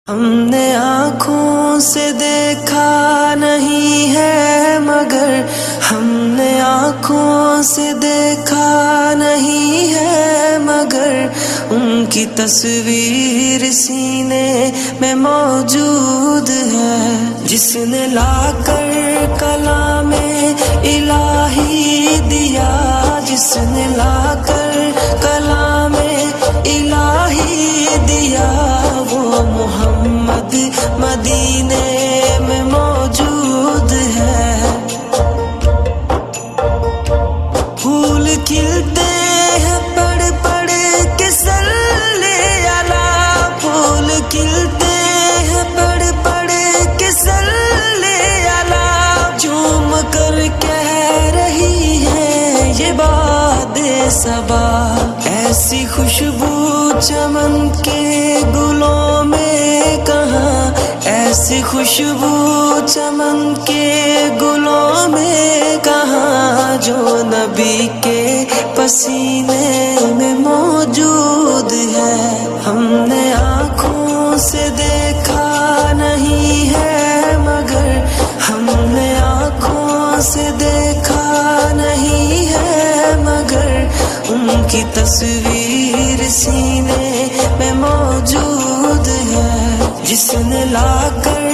ہم نے آنکھوں سے دیکھا نہیں ہے مگر ہم نے آنکھوں سے دیکھا نہیں ہے مگر ان کی تصویر سینے میں موجود ہے، جس نے لا کر کلام الہی دیا، جس نے لا کر کلام الہی دیا، وہ محمد مدینے میں موجود ہے۔ پھول کھلتے ہیں پڑھ پڑھ کے صلی علی، پھول کھلتے ہیں پڑھ پڑھ کے صلی علی، جھوم کر کہہ رہی ہے یہ باد صبا، ایسی خوشبو چمن کے گلوں میں کہاں، ایسی خوشبو چمن کے گلوں میں کہاں، جو نبی کے پسینے میں موجود ہے۔ ہم نے آنکھوں سے دیکھا نہیں ہے مگر ہم نے آنکھوں سے دیکھا نہیں ہے مگر ان کی تصویر سینے میں موجود ہے، جس نے لا کر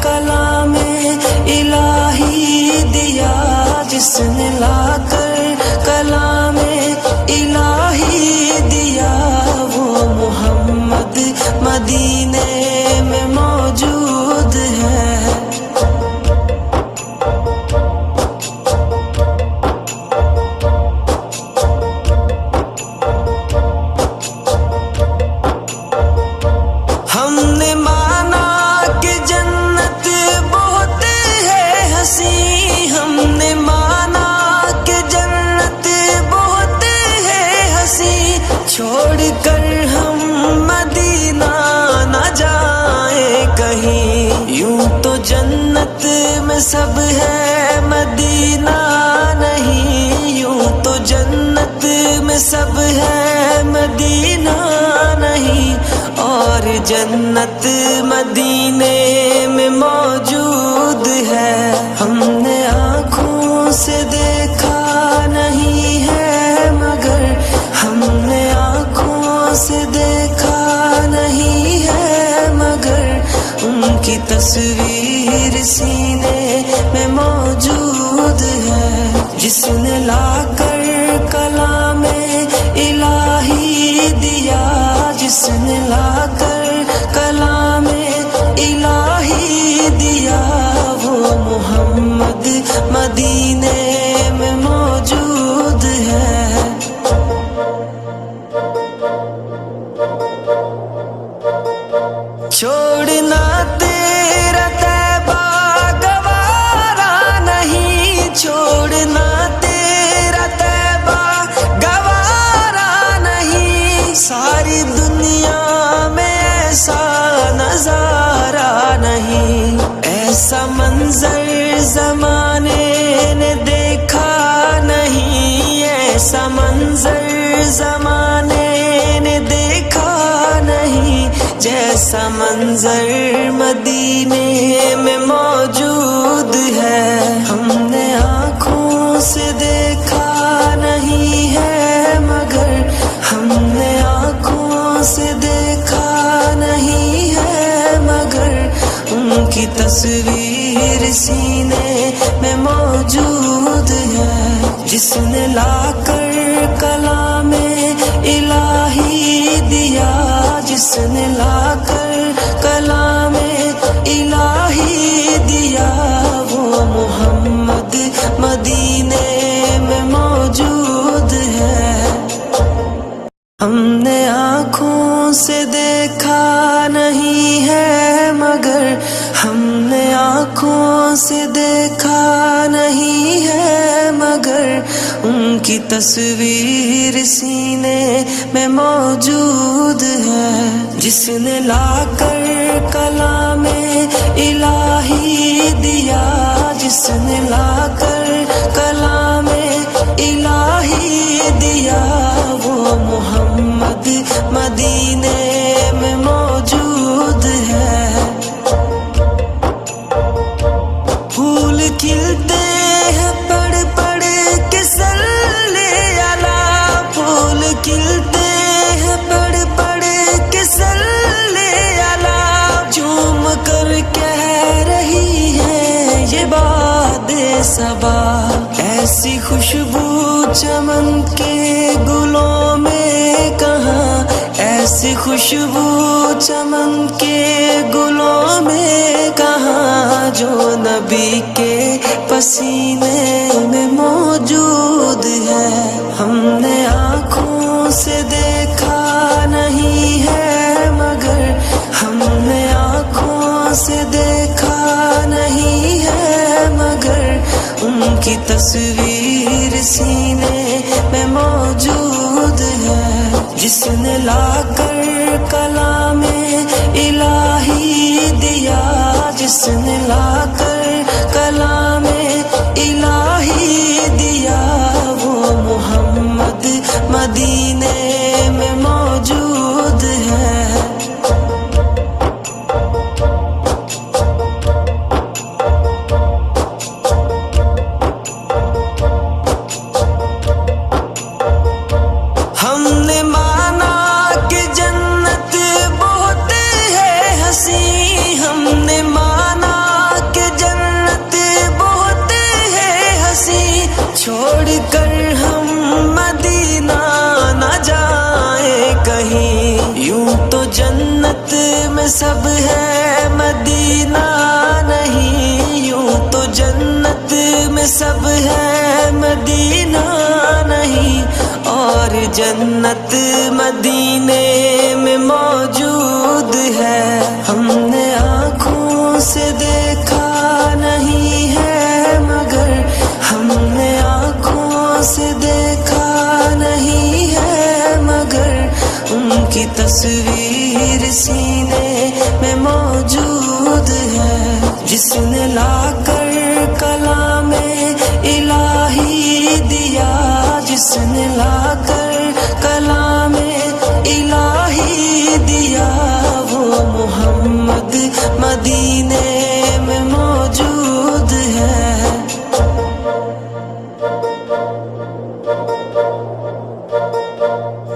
کلام الہی دیا، جس نے لا کر کلام الہی دیا، وہ محمد مدینے میں موجود ہے۔ ہم نے مانا کہ جنت بہت ہے حسین، ہم نے مانا کہ جنت بہت ہے حسین، چھوڑ کر ہم مدینہ نہ جائیں کہیں، یوں تو جنت میں سب ہے مدینہ نہیں، یوں تو جنت میں سب ہے مدینہ نہیں، اور جنت مدینے میں موجود ہے۔ ہم نے آنکھوں سے دیکھا نہیں ہے مگر ہم نے آنکھوں سے دیکھا نہیں ہے مگر ان کی تصویر سینے میں موجود ہے، جس نے لا کر کلام الہی دیا، جس نے لا کر کلام الہی دیا، وہ محمد مدینے میں موجود ہے۔ چھوڑنا تیرا طیبہ گوارا نہیں، چھوڑنا تیرا طیبہ گوارا نہیں، ساری دنیا میں ایسا نظارہ نہیں، ایسا منظر زمانے نے دیکھا نہیں، ایسا منظر زمانے نے دیکھا نہیں، جیسا منظر مدینے میں موجود ہے۔ ہم نے آنکھوں سے دیکھا نہیں ہے مگر ہم نے آنکھوں سے دیکھا نہیں ہے مگر ان کی تصویر سینے میں موجود ہے، جس نے لا کر کلام الہی دیا، جس نے لا کر کلام الہی دیا، وہ محمد مدینے میں موجود ہے۔ ہم نے آنکھوں سے دیکھا نہیں ہے مگر ہم نے آنکھوں سے دیکھا نہیں ہے مگر ان کی تصویر سینے میں موجود ہے، جس نے لا کر کلام الہی دیا، جس نے لا کر کلام الہی دیا، وہ محمد مدینے میں موجود ہے۔ خوشبو چمن کے گلوں میں کہاں جو نبی کے پسینے میں موجود ہے. ہم نے آنکھوں سے دیکھا نہیں ہے مگر ہم نے آنکھوں سے دیکھا نہیں ہے مگر ان کی تصویر سینے میں موجود ہے. جس نے لا کر کلام الہی دیا, جس نے لا کر کلام الہی دیا, وہ محمد مدینے میں موجود ہے. ہم نے مانا کہ جنت بہت ہے حسین, ہم نے مانا کہ جنت بہت ہے حسین, چھوڑ کر ہم مدینہ نہ جائیں کہیں. یوں تو جنت میں سب ہے مدینہ نہیں, یوں تو جنت میں سب ہے مدینہ نہیں, اور جنت مدینے میں موجود ہے. ہم نے آنکھوں سے دیکھا نہیں ہے مگر ہم نے آنکھوں سے دیکھا نہیں ہے مگر ان کی تصویر سینے میں موجود ہے. جس نے لا کر کلام الہی دیا, جس نے لا کر کلام الہی دیا, وہ محمد مدینے میں موجود ہے.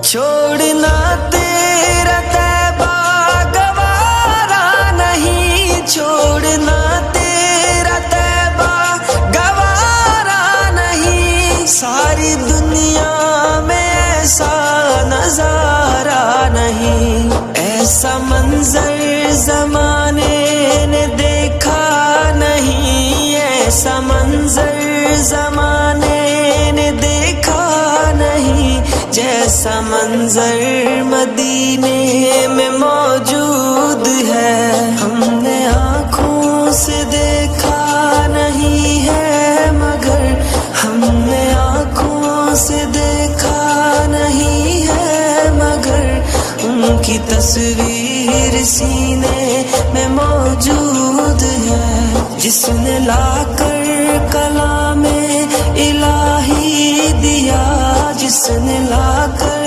چھوڑنا تیرا طیبہ گوارا نہیں, چھوڑنا تیرا طیبہ گوارا نہیں, ساری دنیا میں ایسا نظارہ نہیں, ایسا منظر زمانے نے دیکھا نہیں, ایسا منظر زمانے نے دیکھا نہیں, جیسا منظر مدینے میں موجود ہے. ہم نے آنکھوں سے دیکھا نہیں ہے مگر ہم نے آنکھوں سے دیکھا نہیں ہے مگر ان کی تصویر سینے میں موجود ہے. جس نے لا کر کلام الہی دیا, جس نے لا کر